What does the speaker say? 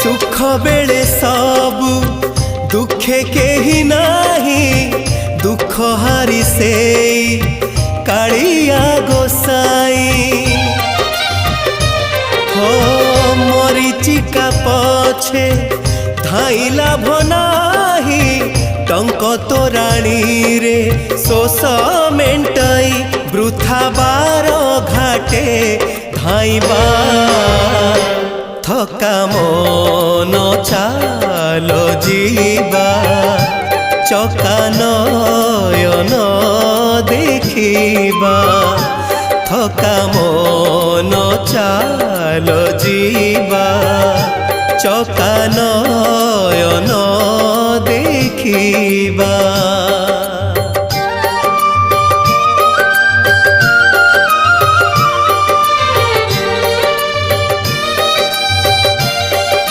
सुख बेले सबु दुखे केही नाही दुख हारी से कालिया गोसाई हो मरीचिका पछे धाइला भनाही टंक तोराणी रे शोष मेंटाई वृथा बार घाटे धाइबा थका मन चाल जीवा चका नयन देखिबा थका मन चाल जीवा चका नयन देखिबा।